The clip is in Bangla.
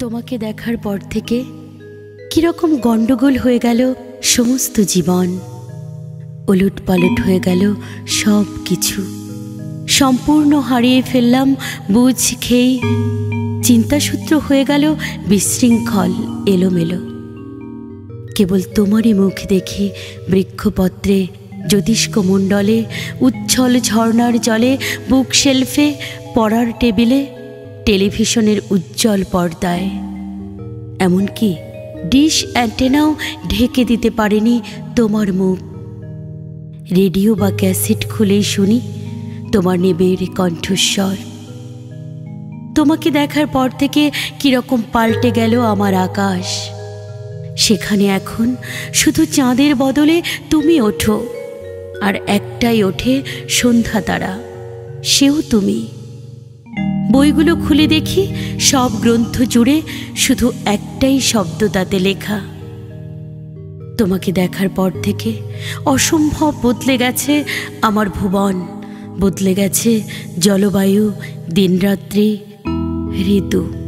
তোমাকে দেখার পর থেকে কিরকম গন্ডগোল হয়ে গেল সমস্ত জীবন। উলট পালট হয়ে গেল সব কিছু, সম্পূর্ণ হারিয়ে ফেললাম বুঝ খেয়ে। চিন্তাসূত্র হয়ে গেল বিশৃঙ্খল এলোমেলো। কেবল তোমারই মুখ দেখে বৃক্ষপত্রে, জ্যোতিষ্কমণ্ডলে, উচ্ছল ঝর্ণার জলে, বুক শেলফে, পড়ার টেবিলে, টেলিভিশনের উজ্জ্বল পর্দায়। এমনকি ডিশ অ্যান্টেনাও ঢেকে দিতে পারেনি তোমার মুখ। রেডিও বা ক্যাসেট খুলেই শুনি তোমার নিবিড় কণ্ঠস্বর। তোমাকে দেখার পর থেকে কিরকম পাল্টে গেল আমার আকাশ। সেখানে এখন শুধু চাঁদের বদলে তুমি ওঠো, আর একটাই ওঠে সন্ধ্যা তারা, সেও তুমি। বইগুলো খুলে দেখি সব গ্রন্থ জুড়ে শুধু একটাই শব্দ তাতে লেখা। তোমাকে দেখার পর থেকে অসম্ভব বদলে গেছে আমার ভুবন, বদলে গেছে জলবায়ু, দিনরাত্রি, ঋতু।